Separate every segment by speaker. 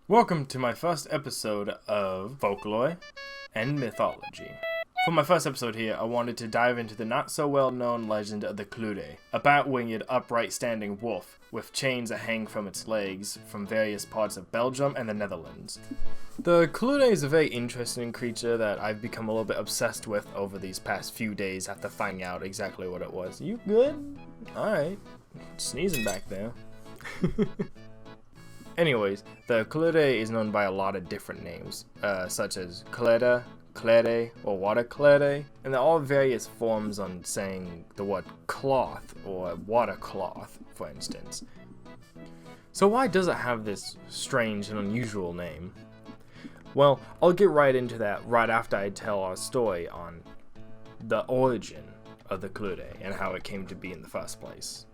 Speaker 1: Welcome to my first episode of Folklore and Mythology. For my first episode here, I wanted to dive into the not so well known legend of the Kludde, a bat-winged, upright standing wolf with chains that hang from its legs from various parts of Belgium and the Netherlands. The Kludde is a very interesting creature that I've become a little bit obsessed with over these past few days after finding out exactly what it was. You good? Alright. Sneezing back there. Anyways, the Kludde is known by a lot of different names, such as Kludde, Kludde, or water Kludde, and they're all various forms on saying the word cloth or water cloth, for instance. So why does it have this strange and unusual name? Well, I'll get right into that right after I tell our story on the origin of the Kludde and how it came to be in the first place.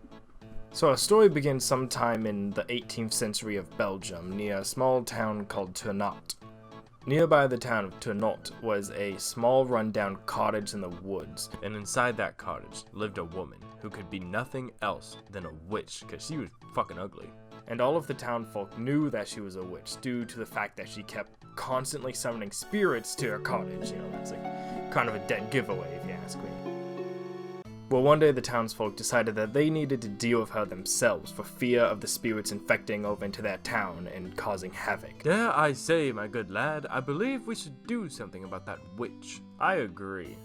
Speaker 1: So our story begins sometime in the 18th century of Belgium, near a small town called Turnhout. Nearby the town of Turnhout was a small rundown cottage in the woods, and inside that cottage lived a woman who could be nothing else than a witch, because she was fucking ugly. And all of the town folk knew that she was a witch due to the fact that she kept constantly summoning spirits to her cottage. You know, that's like kind of a dead giveaway if you ask me. Well, one day the townsfolk decided that they needed to deal with her themselves for fear of the spirits infecting over into their town and causing havoc.
Speaker 2: Dare I say, my good lad, I believe we should do something about that witch. I agree.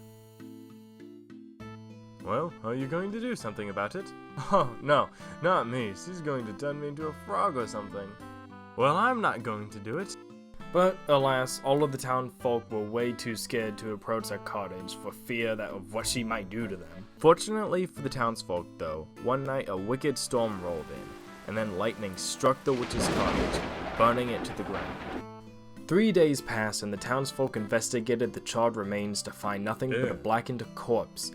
Speaker 2: Well, are you going to do something about it? Oh, no, not me. She's going to turn me into a frog or something. Well, I'm not going to do it.
Speaker 1: But, alas, all of the town folk were way too scared to approach her cottage for fear of what she might do to them. Fortunately for the townsfolk, though, one night a wicked storm rolled in, and then lightning struck the witch's cottage, burning it to the ground. 3 days passed, and the townsfolk investigated the charred remains to find nothing but a blackened corpse.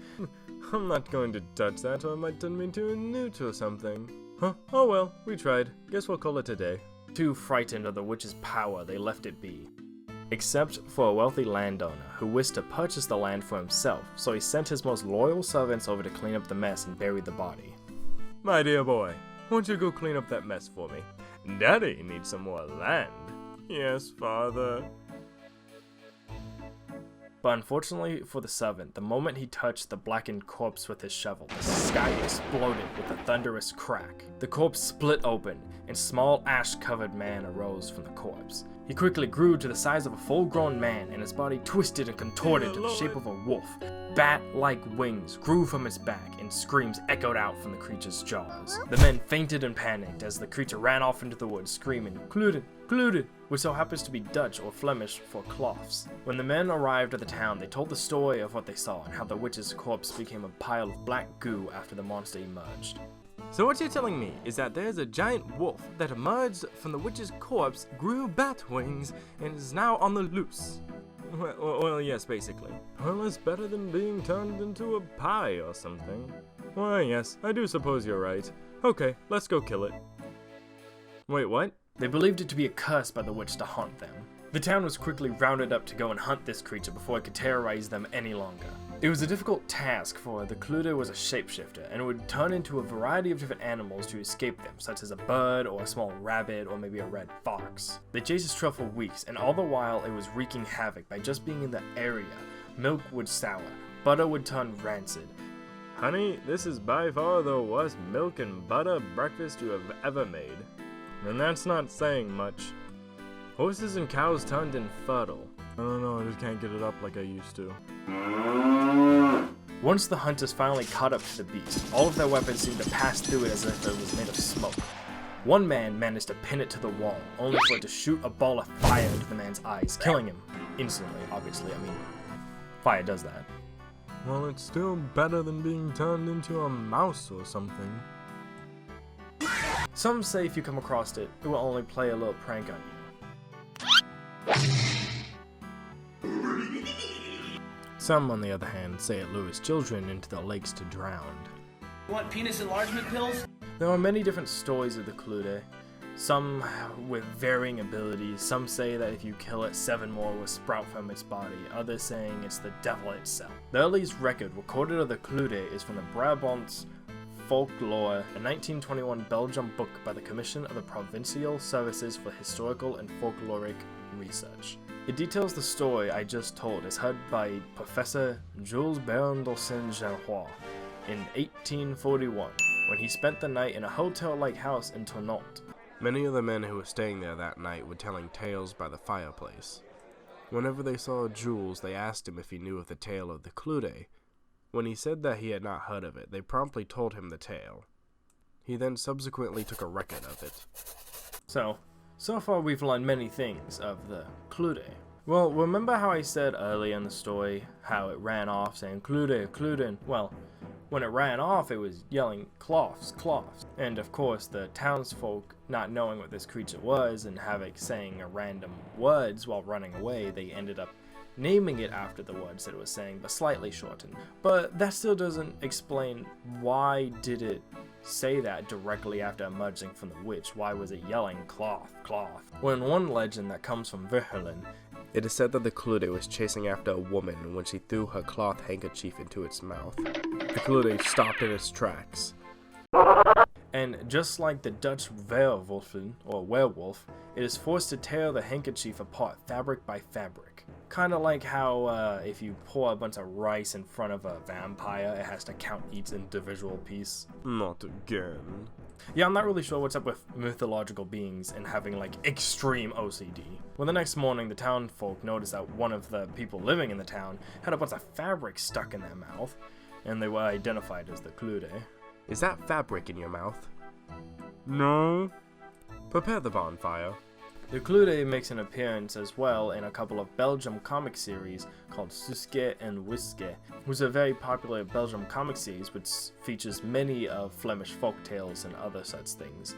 Speaker 2: I'm not going to touch that, or it might turn me into a newt or something. Huh? Oh well, we tried. Guess we'll call it a day.
Speaker 1: Too frightened of the witch's power, they left it be. Except for a wealthy landowner who wished to purchase the land for himself, so he sent his most loyal servants over to clean up the mess and bury the body.
Speaker 2: My dear boy, won't you go clean up that mess for me? Daddy needs some more land. Yes, father.
Speaker 1: But unfortunately for the servant, the moment he touched the blackened corpse with his shovel, the sky exploded with a thunderous crack. The corpse split open, and a small ash-covered man arose from the corpse. He quickly grew to the size of a full-grown man, and his body twisted and contorted to the shape of a wolf. Bat-like wings grew from his back, and screams echoed out from the creature's jaws. The men fainted and panicked as the creature ran off into the woods, screaming, "Kludde! Kludde!" which so happens to be Dutch or Flemish for cloths. When the men arrived at the town, they told the story of what they saw and how the witch's corpse became a pile of black goo after the monster emerged.
Speaker 2: So what you're telling me is that there's a giant wolf that emerged from the witch's corpse, grew bat wings, and is now on the loose. Well, yes, basically. Well, it's better than being turned into a pie or something. Why, yes, I do suppose you're right. Okay, let's go kill it. Wait, what?
Speaker 1: They believed it to be a curse by the witch to haunt them. The town was quickly rounded up to go and hunt this creature before it could terrorize them any longer. It was a difficult task, for the Kludde was a shapeshifter and would turn into a variety of different animals to escape them, such as a bird or a small rabbit or maybe a red fox. They chased its trail for weeks, and all the while it was wreaking havoc by just being in the area. Milk would sour, butter would turn rancid.
Speaker 2: Honey, this is by far the worst milk and butter breakfast you have ever made. And that's not saying much. Horses and cows turned infertile. I don't know, I just can't get it up like I used to.
Speaker 1: Once the hunters finally caught up to the beast, all of their weapons seemed to pass through it as if it was made of smoke. One man managed to pin it to the wall, only for it to shoot a ball of fire into the man's eyes, killing him. Instantly, obviously, fire does that.
Speaker 2: Well, it's still better than being turned into a mouse or something.
Speaker 1: Some say if you come across it, it will only play a little prank on you. Some, on the other hand, say it lures children into the lakes to drown.
Speaker 3: You want penis enlargement pills?
Speaker 1: There are many different stories of the Kludde, some with varying abilities. Some say that if you kill it, 7 more will sprout from its body, others saying it's the devil itself. The earliest record recorded of the Kludde is from the Brabant's Folklore, a 1921 Belgian book by the Commission of the Provincial Services for Historical and Folkloric Research. It details the story I just told as heard by Professor Jules Baron de Saint-Jean in 1841, when he spent the night in a hotel-like house in Tonnant.
Speaker 2: Many of the men who were staying there that night were telling tales by the fireplace. Whenever they saw Jules, they asked him if he knew of the tale of the Kludde. When he said that he had not heard of it, they promptly told him the tale. He then subsequently took a record of it.
Speaker 1: So far we've learned many things of the Kludde. Well, remember how I said earlier in the story how it ran off saying Kludde, Kludde? Well, when it ran off, it was yelling cloths, cloths. And of course, the townsfolk, not knowing what this creature was and saying random words while running away, they ended up naming it after the words that it was saying, but slightly shortened. But that still doesn't explain why did it say that directly after emerging from the witch. Why was it yelling cloth, cloth? Well, in one legend that comes from Verhelen,
Speaker 2: it is said that the Kludde was chasing after a woman when she threw her cloth handkerchief into its mouth. The Kludde stopped in its tracks.
Speaker 1: And just like the Dutch werewolfen, or werewolf, it is forced to tear the handkerchief apart fabric by fabric. Kind of like how if you pour a bunch of rice in front of a vampire, it has to count each individual piece.
Speaker 2: Not again.
Speaker 1: Yeah, I'm not really sure what's up with mythological beings and having like extreme OCD. Well, the next morning, the town folk noticed that one of the people living in the town had a bunch of fabric stuck in their mouth, and they were identified as the Kludde.
Speaker 2: Is that fabric in your mouth? No. Prepare the bonfire.
Speaker 1: The Kludde makes an appearance as well in a couple of Belgium comic series called Suske and Wiske, which is a very popular Belgium comic series which features many of Flemish folktales and other such things.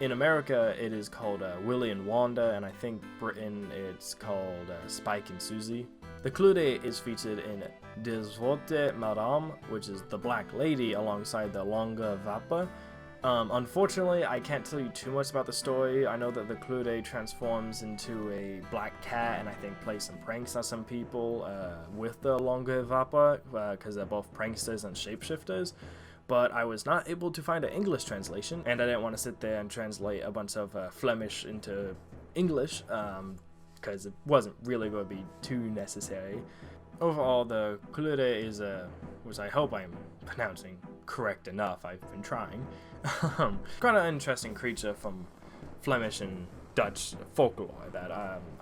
Speaker 1: In America, it is called Willy and Wanda, and I think Britain it's called Spike and Susie. The Kludde is featured in Des Zwarte Madame, which is the Black Lady, alongside the Longe Vapper. Unfortunately, I can't tell you too much about the story. I know that the Kludde transforms into a black cat and I think plays some pranks on some people with the Longe Vapper, because they're both pranksters and shapeshifters. But I was not able to find an English translation, and I didn't want to sit there and translate a bunch of Flemish into English, because it wasn't really going to be too necessary. Overall, the Kludde is which I hope I'm pronouncing correct enough, I've been trying, kind of interesting creature from Flemish and Dutch folklore that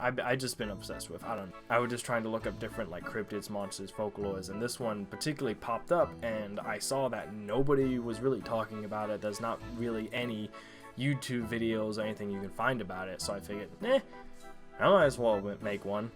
Speaker 1: I just been obsessed with. I was just trying to look up different like cryptids, monsters, folklores, and this one particularly popped up, and I saw that nobody was really talking about it. There's not really any YouTube videos or anything you can find about it, so I figured, I might as well make one.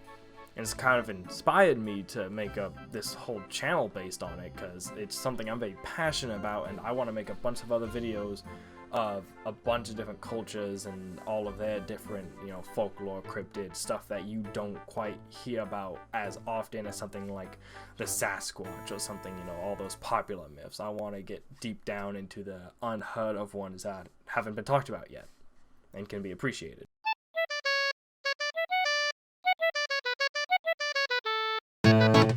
Speaker 1: And it's kind of inspired me to make this whole channel based on it, because it's something I'm very passionate about, and I want to make a bunch of other videos of a bunch of different cultures and all of their different, folklore, cryptid stuff that you don't quite hear about as often as something like the Sasquatch or something, all those popular myths. I want to get deep down into the unheard of ones that haven't been talked about yet and can be appreciated.